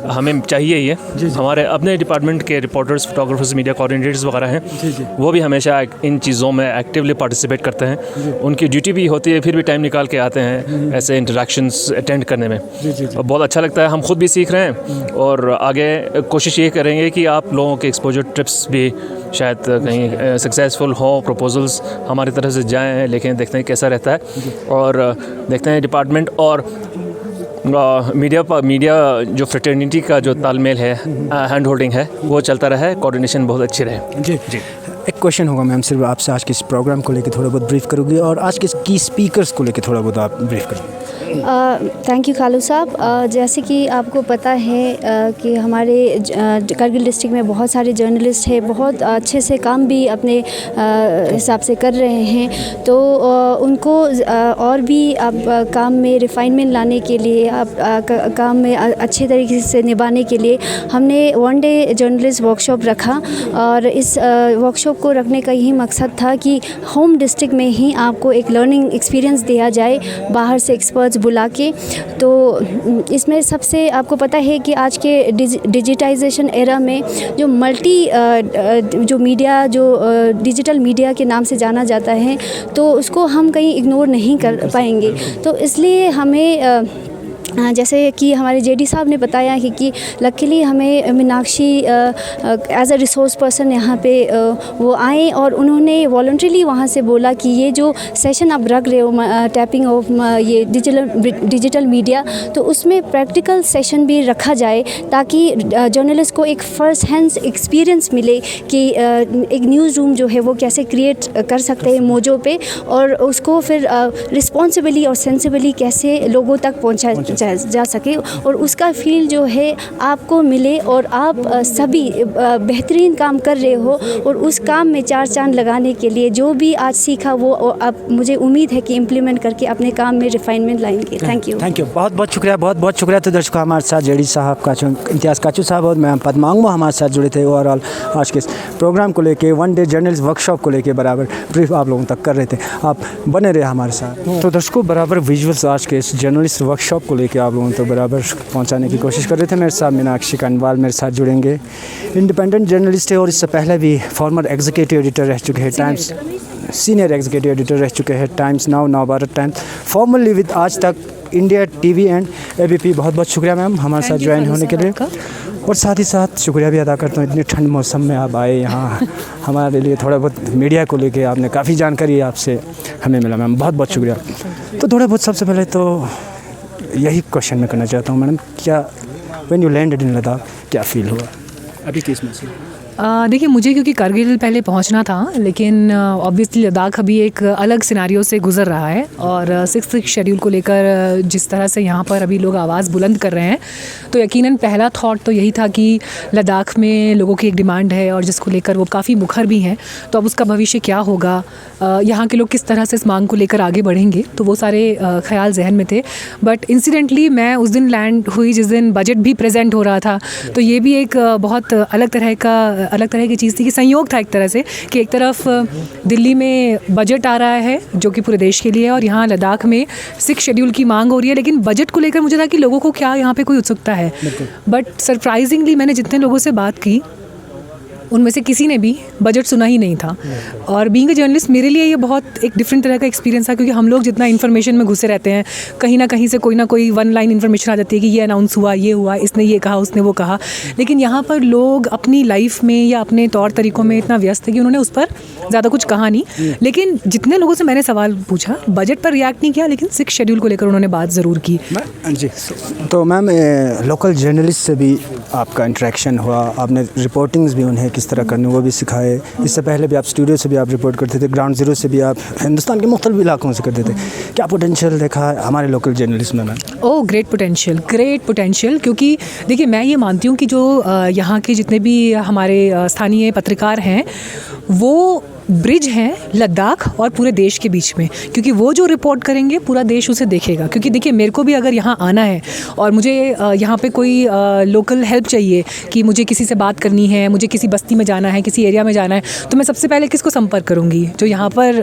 हमें चाहिए ही है। हमारे अपने डिपार्टमेंट के रिपोर्टर्स, फोटोग्राफर्स, मीडिया कोऑर्डिनेटर्स वगैरह हैं, वो भी हमेशा इन चीज़ों में एक्टिवली पार्टिसिपेट करते हैं। उनकी ड्यूटी भी होती है, फिर भी टाइम निकाल के आते हैं ऐसे इंटरेक्शंस अटेंड करने में। और बहुत अच्छा लगता है, हम खुद भी सीख रहे हैं, और आगे कोशिश ये करेंगे कि आप लोगों के एक्सपोजर ट्रिप्स भी शायद कहीं सक्सेसफुल हो, प्रपोजल्स हमारी तरफ से जाएँ, लेकिन देखते हैं कैसा रहता है। और देखते हैं डिपार्टमेंट और मीडिया जो फ्रेटर्निटी का जो तालमेल है, हैंड होल्डिंग है, वो चलता रहे, कोऑर्डिनेशन बहुत अच्छी रहे। जी जी। एक क्वेश्चन होगा मैम, सिर्फ आपसे आज के इस प्रोग्राम को लेकर थोड़ा बहुत ब्रीफ करोगी, और आज के की स्पीकर्स को लेकर थोड़ा बहुत आप ब्रीफ करोगे? थैंक यू खालू साहब। जैसे कि आपको पता है कि हमारे कारगिल डिस्ट्रिक्ट में बहुत सारे जर्नलिस्ट हैं, बहुत अच्छे से काम भी अपने हिसाब से कर रहे हैं। तो उनको और भी अब काम में रिफाइनमेंट लाने के लिए, अब काम में अच्छे तरीके से निभाने के लिए हमने वन डे जर्नलिस्ट वर्कशॉप रखा। और इस वर्कशॉप को रखने का यही मकसद था कि होम डिस्ट्रिक्ट में ही आपको एक लर्निंग एक्सपीरियंस दिया जाए, बाहर से एक्सपर्ट्स बुला के। तो इसमें सबसे आपको पता है कि आज के डिजिटाइजेशन एरा में जो जो मीडिया, जो डिजिटल मीडिया के नाम से जाना जाता है, तो उसको हम कहीं इग्नोर नहीं कर पाएंगे। तो इसलिए हमें जैसे कि हमारे जेडी साहब ने बताया कि लकीली हमें Meenakshi as a resource person यहाँ पे वो आए, और उन्होंने वॉलंटरीली वहाँ से बोला कि ये जो सेशन आप रख रहे हो, टैपिंग ऑफ ये डिजिटल मीडिया, तो उसमें प्रैक्टिकल सेशन भी रखा जाए, ताकि जर्नलिस्ट को एक फ़र्स्ट हैंड एक्सपीरियंस मिले कि एक न्यूज़ रूम जो है वो कैसे क्रिएट कर सकते हैं मोजो पे, और उसको फिर रिस्पॉन्सिबली और सेंसिबली कैसे लोगों तक पहुँचा जा सके, और उसका फील जो है आपको मिले, और आप सभी बेहतरीन काम कर रहे हो, और उस काम में चार चांद लगाने के लिए जो भी आज सीखा वो आप, मुझे उम्मीद है कि इम्प्लीमेंट करके अपने काम में रिफाइनमेंट लाएंगे। थैंक यू, बहुत बहुत शुक्रिया, बहुत बहुत शुक्रिया। तो दर्शकों, हमारे साथ जेडी साहब, काचू, इम्तियाज़ काचू साहब और मैम पद्मांगो हमारे साथ जुड़े थे। ओवरऑल आज के इस प्रोग्राम को लेके, वन डे जर्नलिस्ट वर्कशॉप को लेके बराबर ब्रीफ आप लोगों तक कर रहे थे। आप बने रहे हमारे साथ। तो दर्शकों, बराबर विजुअल्स आज के इस जर्नलिस्ट वर्कशॉप को लेके आप लोगों तो बराबर पहुंचाने की कोशिश कर रहे थे। मेरे साथ मीनाक्षी कनवाल मेरे साथ जुड़ेंगे, इंडिपेंडेंट जर्नलिस्ट है, और इससे पहले भी फॉर्मर एग्जीक्यूटिव एडिटर रह चुके हैं टाइम्स, सीनियर एग्जीक्यूटिव एडिटर रह चुके हैं times now, Navbharat times, formally with आज तक, इंडिया टीवी एंड एबीपी। बहुत बहुत शुक्रिया मैम हमारे साथ ज्वाइन होने के लिए। और साथ ही साथ शुक्रिया भी अदा करता हूँ इतनी ठंड मौसम में आप आए यहाँ हमारे लिए थोड़ा बहुत मीडिया को लेके आपने काफ़ी जानकारी आपसे हमें मिला मैम, बहुत बहुत शुक्रिया। तो थोड़ा बहुत सबसे पहले तो यही क्वेश्चन मैं करना चाहता हूँ मैडम, क्या when you landed in Ladakh क्या फ़ील हुआ अभी किस में से? देखिए मुझे क्योंकि कारगिल पहले पहुंचना था, लेकिन ऑब्वियसली लद्दाख अभी एक अलग सिनारियो से गुजर रहा है और 6th शेड्यूल को लेकर जिस तरह से यहाँ पर अभी लोग आवाज़ बुलंद कर रहे हैं, तो यकीनन पहला थॉट तो यही था कि लद्दाख में लोगों की एक डिमांड है और जिसको लेकर वो काफ़ी मुखर भी हैं, तो अब उसका भविष्य क्या होगा, यहाँ के लोग किस तरह से इस मांग को लेकर आगे बढ़ेंगे, तो वो सारे ख्याल जहन में थे। बट इंसिडेंटली मैं उस दिन लैंड हुई जिस दिन बजट भी प्रेजेंट हो रहा था, तो ये भी एक बहुत अलग तरह की चीज़ थी कि संयोग था एक तरह से कि एक तरफ दिल्ली में बजट आ रहा है जो कि पूरे देश के लिए है और यहाँ लद्दाख में 6 शेड्यूल की मांग हो रही है, लेकिन बजट को लेकर मुझे था कि लोगों को क्या यहाँ पे कोई उत्सुकता है। बट सरप्राइजिंगली मैंने जितने लोगों से बात की उनमें से किसी ने भी बजट सुना ही नहीं था। और बीइंग अ जर्नलिस्ट मेरे लिए ये बहुत एक डिफरेंट तरह का एक्सपीरियंस था, क्योंकि हम लोग जितना इन्फॉर्मेशन में घुसे रहते हैं, कहीं ना कहीं से कोई ना कोई वन लाइन इन्फॉर्मेशन आ जाती है कि ये अनाउंस हुआ, ये हुआ, इसने ये कहा, उसने वो कहा, लेकिन यहाँ पर लोग अपनी लाइफ में या अपने तौर तरीक़ों में इतना व्यस्त है कि उन्होंने उस पर ज़्यादा कुछ कहा नहीं। लेकिन जितने लोगों से मैंने सवाल पूछा, बजट पर रिएक्ट नहीं किया, लेकिन 6 शेड्यूल को लेकर उन्होंने बात ज़रूर की। जी, तो मैम लोकल जर्नलिस्ट से भी आपका इंटरेक्शन हुआ, आपने रिपोर्टिंग्स भी उन्हें किस तरह करनी वो भी सिखाए, इससे पहले भी आप स्टूडियो से भी आप रिपोर्ट करते थे, ग्राउंड ज़ीरो से भी आप हिंदुस्तान के मुख्तलिफ इलाकों से करते थे, क्या पोटेंशियल देखा हमारे लोकल जर्नलिस्ट में मैम? ओह ग्रेट पोटेंशियल, क्योंकि देखिए मैं ये मानती हूँ कि जो यहाँ के जितने भी हमारे स्थानीय पत्रकार हैं वो ब्रिज हैं लद्दाख और पूरे देश के बीच में, क्योंकि वो जो रिपोर्ट करेंगे पूरा देश उसे देखेगा। क्योंकि देखिए मेरे को भी अगर यहाँ आना है और मुझे यहाँ पे कोई लोकल हेल्प चाहिए कि मुझे किसी से बात करनी है, मुझे किसी बस्ती में जाना है, किसी एरिया में जाना है, तो मैं सबसे पहले किसको संपर्क करूँगी? जो यहाँ पर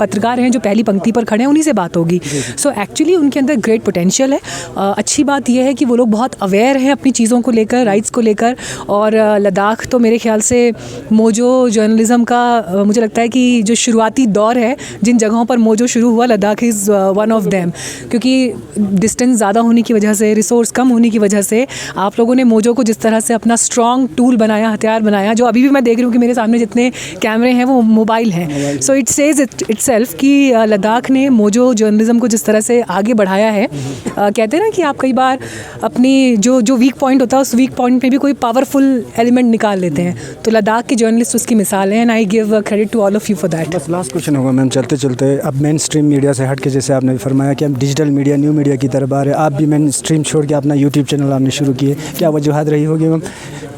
पत्रकार हैं जो पहली पंक्ति पर खड़े हैं उन्हीं से बात होगी। सो एक्चुअली उनके अंदर ग्रेट पोटेंशियल है। अच्छी बात यह है कि वो लोग बहुत अवेयर हैं अपनी चीज़ों को लेकर, राइट्स को लेकर, और लद्दाख तो मेरे ख्याल से मोजो जर्नलिज़म का मुझे लगता है कि जो शुरुआती दौर है, जिन जगहों पर मोजो शुरू हुआ, Ladakh is one of them. क्योंकि डिस्टेंस ज़्यादा होने की वजह से, रिसोर्स कम होने की वजह से आप लोगों ने मोजो को जिस तरह से अपना स्ट्रॉन्ग टूल बनाया, हथियार बनाया, जो अभी भी मैं देख रही हूँ कि मेरे सामने जितने कैमरे हैं वो मोबाइल हैं। सो इट सेज इटसेल्फ कि लद्दाख ने मोजो जर्नलिज्म को जिस तरह से आगे बढ़ाया है। कहते हैं ना कि आप कई बार अपनी जो वीक पॉइंट होता है उस वीक पॉइंट में भी कोई पावरफुल एलिमेंट निकाल लेते हैं, तो लद्दाख के जर्नलिस्ट उसकी मिसाल है, and I give credit to all of you for that. बस लास्ट क्वेश्चन होगा मैम चलते चलते, अब मेन स्ट्रीम मीडिया से हट के, जैसे आपने भी फरमाया कि हम डिजिटल मीडिया, न्यू मीडिया की तरफ आ रहे हैं, आप भी मेन स्ट्रीम छोड़ के अपना यूट्यूब चैनल आपने शुरू किए, क्या वजूहत रही होगी मैम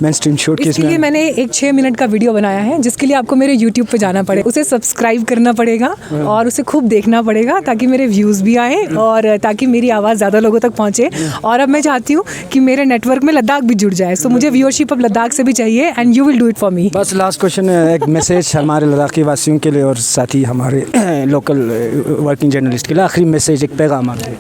मेन स्ट्रीम छोड़ के? इसके लिए मैंने एक 6 मिनट का वीडियो बनाया है, जिसके लिए आपको मेरे यूट्यूब पे जाना पड़ेगा, उसे सब्सक्राइब करना पड़ेगा और उसे खूब देखना पड़ेगा ताकि मेरे व्यूज़ भी आएँ और ताकि मेरी आवाज़ ज़्यादा लोगों तक पहुँचे। और अब मैं चाहती हूँ कि मेरे नेटवर्क में लद्दाख भी जुड़ जाए, सो मुझे व्यूअरशिप अब लद्दाख से भी चाहिए, and you will do it for me. बस लास्ट क्वेश्चन, एक मैसेज हमारे लद्दाखी वासियों के लिए और साथ ही हमारे लोकल वर्किंग जर्नलिस्ट के लिए, आखिरी मैसेज, एक पैगाम आपके।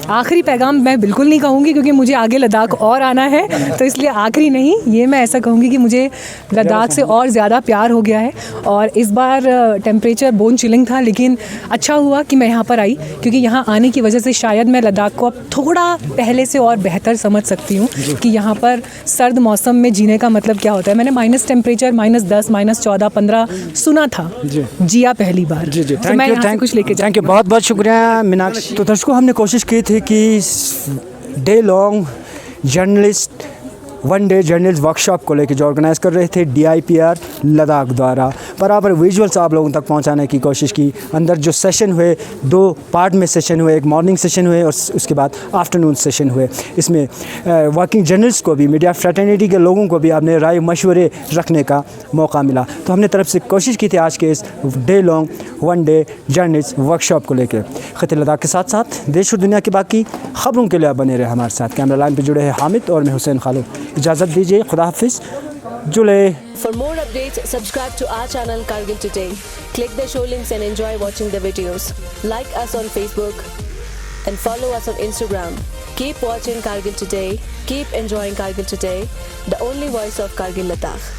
आखिरी पैगाम मैं बिल्कुल नहीं कहूँगी क्योंकि मुझे आगे लद्दाख और आना है, तो इसलिए आखिरी नहीं, ये मैं ऐसा कहूँगी कि मुझे लद्दाख से और ज़्यादा प्यार हो गया है। और इस बार टेम्परेचर बोन चिलिंग था, लेकिन अच्छा हुआ कि मैं यहाँ पर आई, क्योंकि यहाँ आने की वजह से शायद मैं लद्दाख को अब थोड़ा पहले से और बेहतर समझ सकती हूँ कि यहाँ पर सर्द मौसम में जीने का मतलब क्या होता है। मैंने माइनस टेम्परेचर, -10, -14, -15 सुना था, जिया पहली बार। जी, तो मैं यहाँ से कुछ लेके थैंक यू, बहुत बहुत शुक्रिया मीनाक्षी। तो दर्शकों, हमने कोशिश की थी कि day long journalist one day journalist workshop को लेकर जो ऑर्गेनाइज़ कर रहे थे DIPR लद्दाख द्वारा, बराबर विजुअल्स आप लोगों तक पहुंचाने की कोशिश की। अंदर जो सेशन हुए, 2 पार्ट में सेशन हुए, एक मॉर्निंग सेशन हुए और उसके बाद आफ्टरनून सेशन हुए। इसमें वर्किंग जर्नलिस्ट को भी, मीडिया फ्रेटर्निटी के लोगों को भी आपने राय मशवरे रखने का मौका मिला। तो हमने तरफ से कोशिश की थी आज के इस day long one day journalist workshop को लेकर। खिते लद्दाख के साथ साथ देश और दुनिया की बाकी खबरों के लिए आप बने रहे हमारे साथ। कैमरा लाइन पर जुड़े हैं हामिद और मैं हुसैन खालिद। इजाज़त दीजिए, खुदा हाफिज़, जुले। For more updates, subscribe to our channel Kargil Today. Click the show links and enjoy watching the videos. Like us on Facebook and follow us on Instagram. Keep watching Kargil Today. Keep enjoying Kargil Today, the only voice of Kargil Ladakh.